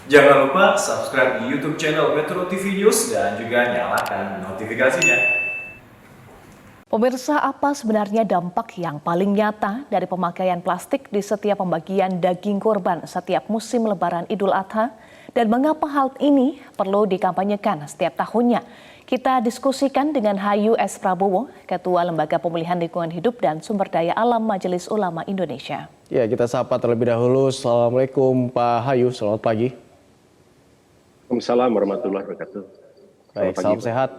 Jangan lupa subscribe di YouTube channel Metro TV News dan juga nyalakan notifikasinya. Pemirsa, apa sebenarnya dampak yang paling nyata dari pemakaian plastik di setiap pembagian daging kurban setiap musim Lebaran Idul Adha? Dan mengapa hal ini perlu dikampanyekan setiap tahunnya? Kita diskusikan dengan Hayu S. Prabowo, Ketua Lembaga Pemulihan Lingkungan Hidup dan Sumber Daya Alam Majelis Ulama Indonesia. Ya, kita sapa terlebih dahulu. Assalamualaikum Pak Hayu, selamat pagi. Waalaikumsalam warahmatullahi wabarakatuh. Baik, salam sehat.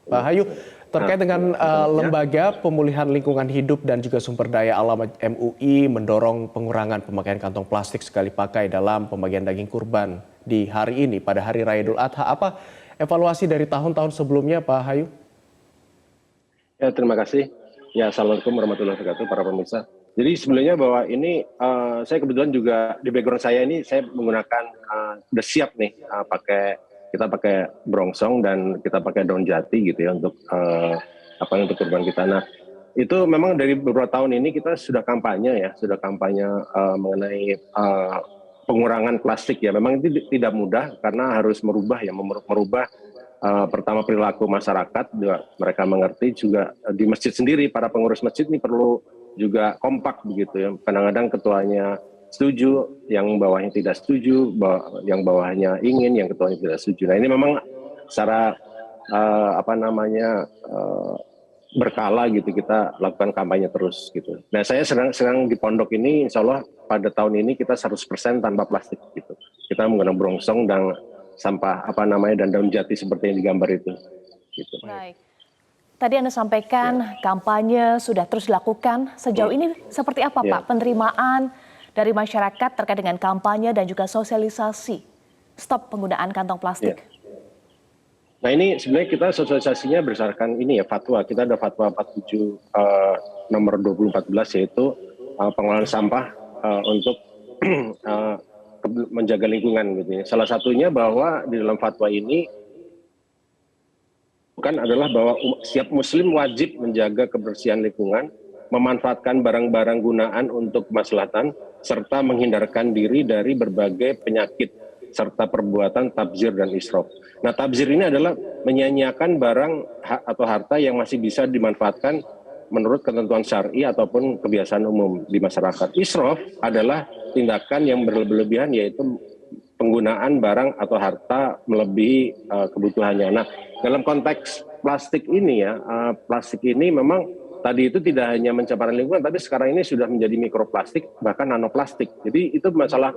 Pak Hayu, terkait dengan Lembaga Pemulihan Lingkungan Hidup dan juga Sumber Daya Alam MUI mendorong pengurangan pemakaian kantong plastik sekali pakai dalam pembagian daging kurban di hari ini pada Hari Raya Idul Adha. Apa evaluasi dari tahun-tahun sebelumnya, Pak Hayu? Ya, terima kasih. Ya, assalamualaikum warahmatullahi wabarakatuh para pemirsa. Jadi sebenarnya bahwa ini saya kebetulan juga di background saya ini saya menggunakan udah siap nih kita pakai brongsong dan kita pakai daun jati gitu ya untuk untuk kurban kita. Nah, itu memang dari beberapa tahun ini kita sudah kampanye mengenai pengurangan plastik ya. Memang itu tidak mudah karena harus merubah pertama perilaku masyarakat, juga mereka mengerti, juga di masjid sendiri para pengurus masjid ini perlu juga kompak begitu ya. Kadang-kadang ketuanya setuju, yang bawahnya tidak setuju, yang bawahnya ingin, yang ketuanya tidak setuju. Nah, ini memang secara berkala gitu kita lakukan kampanye terus gitu. Nah, saya sedang di pondok ini, insya Allah pada tahun ini kita 100% tanpa plastik gitu. Kita menggunakan brongsong dan sampah dan daun jati seperti yang digambar itu. Gitu. Baik. Tadi Anda sampaikan kampanye sudah terus dilakukan. Sejauh ini seperti apa Pak penerimaan dari masyarakat terkait dengan kampanye dan juga sosialisasi stop penggunaan kantong plastik? Nah, ini sebenarnya kita sosialisasinya berdasarkan ini ya, fatwa. Kita ada fatwa 47 nomor 2014 yaitu pengelolaan sampah untuk menjaga lingkungan gitu ya. Salah satunya bahwa di dalam fatwa ini adalah bahwa setiap muslim wajib menjaga kebersihan lingkungan, memanfaatkan barang-barang gunaan untuk kemaslahatan, serta menghindarkan diri dari berbagai penyakit, serta perbuatan tabzir dan israf. Nah, tabzir ini adalah menyia-nyiakan barang atau harta yang masih bisa dimanfaatkan menurut ketentuan syar'i ataupun kebiasaan umum di masyarakat. Israf adalah tindakan yang berlebihan, yaitu penggunaan barang atau harta melebihi kebutuhannya. Nah, dalam konteks plastik ini ya, plastik ini memang tadi itu tidak hanya mencemaran lingkungan, tapi sekarang ini sudah menjadi mikroplastik, bahkan nanoplastik. Jadi itu masalah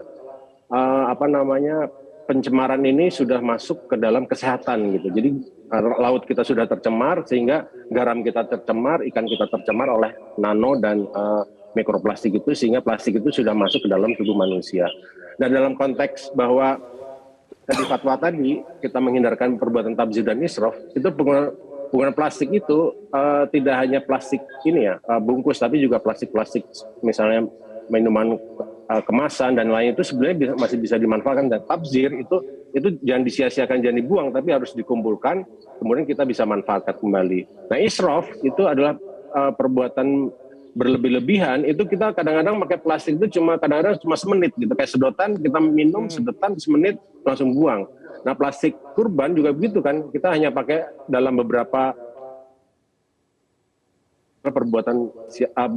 pencemaran ini sudah masuk ke dalam kesehatan gitu. Jadi laut kita sudah tercemar sehingga garam kita tercemar, ikan kita tercemar oleh nano dan mikroplastik itu, sehingga plastik itu sudah masuk ke dalam tubuh manusia. Dan dalam konteks bahwa di fatwa tadi kita menghindarkan perbuatan tabzir dan israf, itu penggunaan plastik itu tidak hanya plastik ini ya bungkus, tapi juga plastik-plastik misalnya minuman kemasan dan lain itu sebenarnya masih bisa dimanfaatkan. Dan tabzir itu jangan disia-siakan, jangan dibuang, tapi harus dikumpulkan, kemudian kita bisa manfaatkan kembali. Nah, israf itu adalah perbuatan berlebih-lebihan. Itu kita kadang-kadang pakai plastik itu kadang-kadang cuma semenit gitu, kayak sedotan kita minum sedotan semenit langsung buang. Nah, plastik kurban juga begitu kan, kita hanya pakai dalam beberapa perbuatan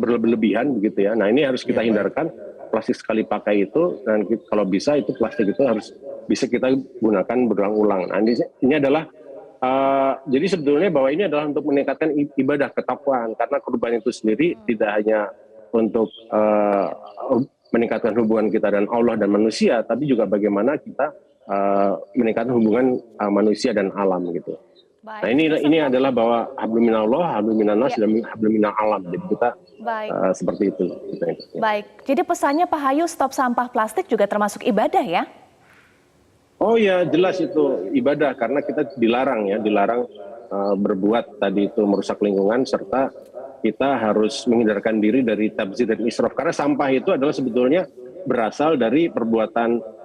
berlebihan begitu ya. Nah, ini harus kita hindarkan plastik sekali pakai itu, dan kalau bisa itu plastik itu harus bisa kita gunakan berulang-ulang. Nah, ini adalah jadi sebetulnya bahwa ini adalah untuk meningkatkan ibadah ketakwaan, karena kurban itu sendiri tidak hanya untuk meningkatkan hubungan kita dan Allah dan manusia, tapi juga bagaimana kita meningkatkan hubungan manusia dan alam gitu. Baik. Nah, ini adalah bahwa hablum minallah, hablum minannas, dan hablum minal alam. Jadi kita seperti itu. Baik, jadi pesannya Pak Hayu, stop sampah plastik juga termasuk ibadah ya? Oh ya, jelas itu ibadah, karena kita dilarang berbuat tadi itu merusak lingkungan, serta kita harus menghindarkan diri dari tabzir dan israf, karena sampah itu adalah sebetulnya berasal dari perbuatan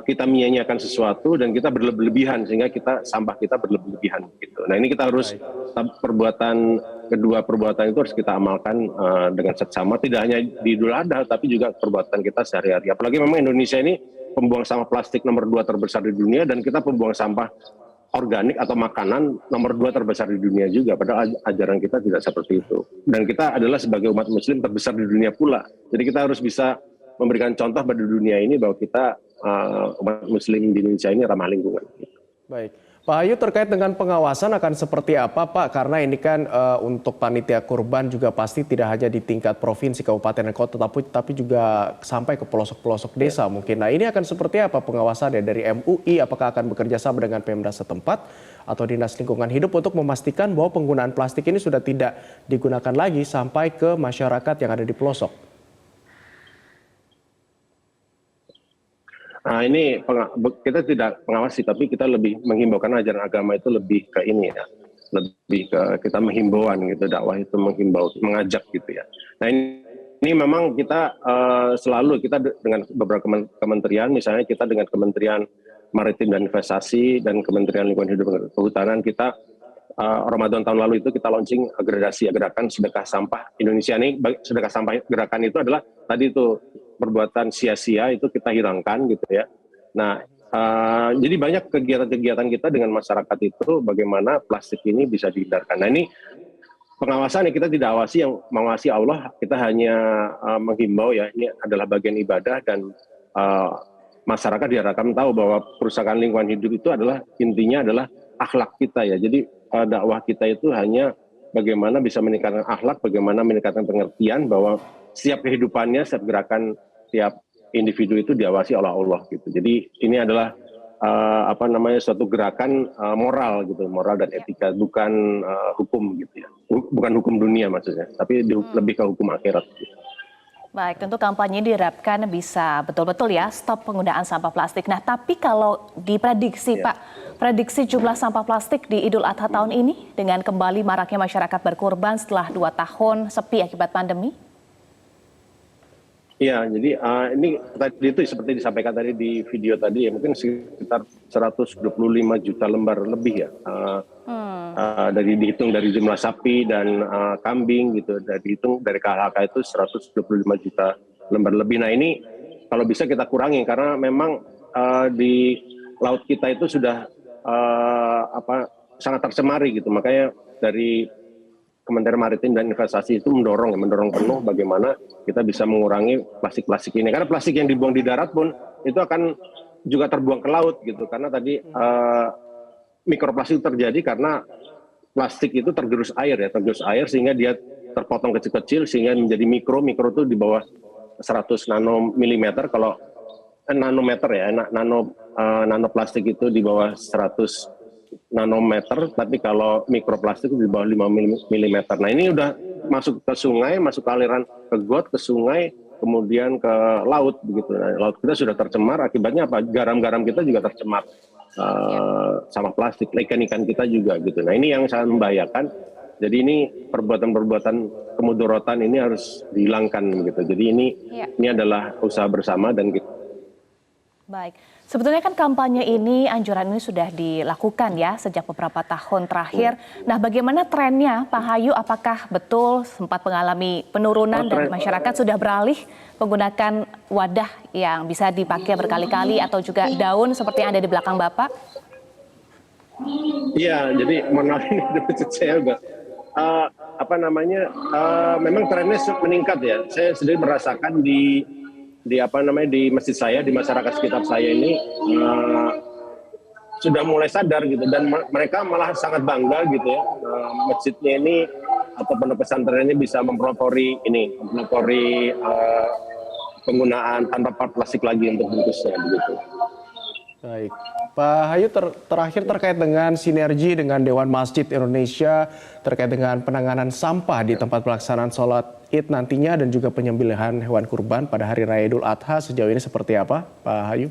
kita menyia-nyiakan sesuatu dan kita berlebihan, sehingga sampah kita berlebihan gitu. Nah, ini kita harus kedua perbuatan itu harus kita amalkan dengan seksama, tidak hanya di Idul Adha tapi juga perbuatan kita sehari-hari. Apalagi memang Indonesia ini pembuang sampah plastik nomor 2 terbesar di dunia, dan kita pembuang sampah organik atau makanan nomor 2 terbesar di dunia juga. Padahal ajaran kita tidak seperti itu. Dan kita adalah sebagai umat muslim terbesar di dunia pula. Jadi kita harus bisa memberikan contoh pada dunia ini bahwa kita umat muslim di Indonesia ini ramah lingkungan. Baik. Pak Hayu, terkait dengan pengawasan akan seperti apa Pak? Karena ini kan untuk panitia kurban juga pasti tidak hanya di tingkat provinsi, kabupaten, dan kota, tapi juga sampai ke pelosok-pelosok desa mungkin. Nah ini akan seperti apa pengawasannya dari MUI? Apakah akan bekerja sama dengan Pemda setempat atau Dinas Lingkungan Hidup untuk memastikan bahwa penggunaan plastik ini sudah tidak digunakan lagi sampai ke masyarakat yang ada di pelosok? Nah ini kita tidak mengawasi, tapi kita lebih menghimbau, karena ajaran agama itu lebih ke ini ya, lebih ke kita menghimbauan gitu, dakwah itu menghimbau, mengajak gitu ya. Nah ini memang kita selalu kita dengan beberapa kementerian, misalnya kita dengan Kementerian Maritim dan Investasi dan Kementerian Lingkungan Hidup dan Kehutanan, kita Ramadan tahun lalu itu kita launching gerakan sedekah sampah Indonesia. Ini sedekah sampah gerakan itu adalah tadi itu perbuatan sia-sia itu kita hilangkan gitu ya. Nah, jadi banyak kegiatan-kegiatan kita dengan masyarakat itu bagaimana plastik ini bisa dihindarkan. Nah ini pengawasan kita tidak awasi, yang mengawasi Allah, kita hanya menghimbau ya, ini adalah bagian ibadah, dan masyarakat diharapkan tahu bahwa kerusakan lingkungan hidup itu adalah intinya adalah akhlak kita ya. Jadi dakwah kita itu hanya bagaimana bisa meningkatkan akhlak, bagaimana meningkatkan pengertian bahwa setiap kehidupannya, setiap gerakan, setiap individu itu diawasi oleh Allah gitu. Jadi ini adalah suatu gerakan moral gitu, moral dan etika, bukan hukum gitu ya, bukan hukum dunia maksudnya, tapi lebih ke hukum akhirat. Gitu. Baik, tentu kampanye diharapkan bisa betul-betul ya stop penggunaan sampah plastik. Nah, tapi kalau diprediksi Pak, prediksi jumlah sampah plastik di Idul Adha tahun ini dengan kembali maraknya masyarakat berkurban setelah 2 tahun sepi akibat pandemi? Iya, jadi ini tadi itu seperti disampaikan tadi di video tadi ya, mungkin sekitar 125 juta lembar lebih ya. Dari dihitung dari jumlah sapi dan kambing gitu, dihitung dari KHK itu 125 juta lembar lebih. Nah ini kalau bisa kita kurangi, karena memang di laut kita itu sudah sangat tercemari gitu. Makanya dari Kementerian Maritim dan Investasi itu mendorong penuh bagaimana kita bisa mengurangi plastik-plastik ini. Karena plastik yang dibuang di darat pun itu akan juga terbuang ke laut gitu. Karena tadi mikroplastik terjadi karena plastik itu tergerus air sehingga dia terpotong kecil-kecil sehingga menjadi mikro itu di bawah 100 nanomilimeter. Kalau nanometer ya, nanoplastik itu di bawah 100 nanometer, tapi kalau mikroplastik itu di bawah 5 mm. Nah ini udah masuk ke sungai, masuk ke aliran ke got, ke sungai, kemudian ke laut begitu. Nah, laut kita sudah tercemar, akibatnya apa? Garam-garam kita juga tercemar sama plastik, ikan-ikan kita juga gitu. Nah ini yang sangat membahayakan. Jadi ini perbuatan-perbuatan kemudorotan ini harus dihilangkan gitu. Jadi ini adalah usaha bersama dan kita. Baik, sebetulnya kan kampanye ini, anjuran ini sudah dilakukan ya sejak beberapa tahun terakhir. Nah, bagaimana trennya Pak Hayu? Apakah betul sempat mengalami penurunan dan masyarakat sudah beralih menggunakan wadah yang bisa dipakai berkali-kali atau juga daun seperti yang ada di belakang Bapak? Iya, jadi mohon maaf ini saya juga memang trennya meningkat ya. Saya sendiri merasakan di masjid saya, di masyarakat sekitar saya ini sudah mulai sadar gitu, dan mereka malah sangat bangga gitu ya, masjidnya ini atau pondok pesantren ini bisa mempelopori penggunaan tanpa plastik lagi untuk bungkusnya begitu. Baik, Pak Hayu, terakhir terkait dengan sinergi dengan Dewan Masjid Indonesia terkait dengan penanganan sampah di tempat pelaksanaan sholat Id nantinya dan juga penyembelihan hewan kurban pada Hari Raya Idul Adha sejauh ini seperti apa, Pak Hayu?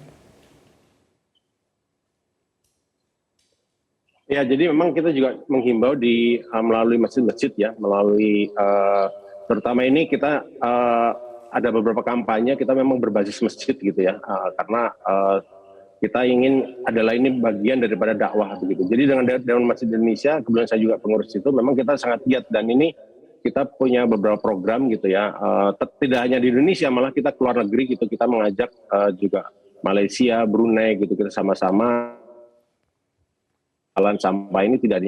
Ya, jadi memang kita juga menghimbau melalui masjid-masjid ya, melalui terutama ini kita ada beberapa kampanye kita memang berbasis masjid gitu ya, karena kita ingin adalah ini bagian daripada dakwah begitu. Jadi dengan Dewan Masjid Indonesia, kebetulan saya juga pengurus itu, memang kita sangat giat, dan ini kita punya beberapa program gitu ya. Tidak hanya di Indonesia, malah kita keluar negeri gitu, kita mengajak juga Malaysia, Brunei gitu, kita sama-sama sampah ini tidak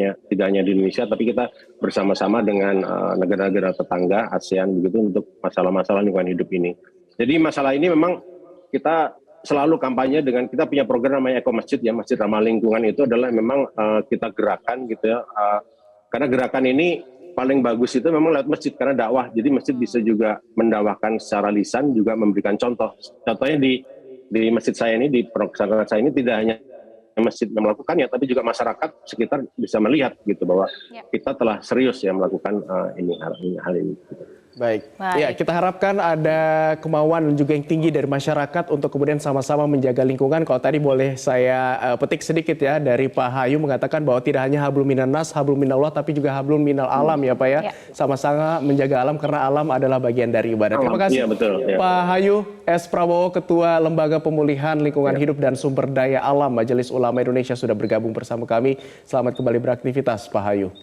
hanya di Indonesia, tapi kita bersama-sama dengan negara-negara tetangga ASEAN begitu untuk masalah-masalah lingkungan hidup ini. Jadi masalah ini memang kita selalu kampanye dengan kita punya program namanya Eko Masjid ya, Masjid Ramah Lingkungan. Itu adalah memang kita gerakan gitu ya, karena gerakan ini paling bagus itu memang lewat masjid karena dakwah. Jadi masjid bisa juga mendakwahkan secara lisan, juga memberikan contoh. Contohnya di masjid saya ini, di pesantren saya ini tidak hanya masjid yang melakukannya, tapi juga masyarakat sekitar bisa melihat gitu bahwa kita telah serius ya melakukan hal ini. Baik. Ya, kita harapkan ada kemauan dan juga yang tinggi dari masyarakat untuk kemudian sama-sama menjaga lingkungan. Kalau tadi boleh saya petik sedikit ya dari Pak Hayu mengatakan bahwa tidak hanya hablum minannas, hablum minallah, tapi juga hablum minal alam ya Pak ya. Sama-sama menjaga alam karena alam adalah bagian dari ibadah. Terima kasih betul, Pak Hayu S. Prabowo, Ketua Lembaga Pemulihan Lingkungan Hidup dan Sumber Daya Alam Majelis Ulama Indonesia sudah bergabung bersama kami. Selamat kembali beraktivitas Pak Hayu.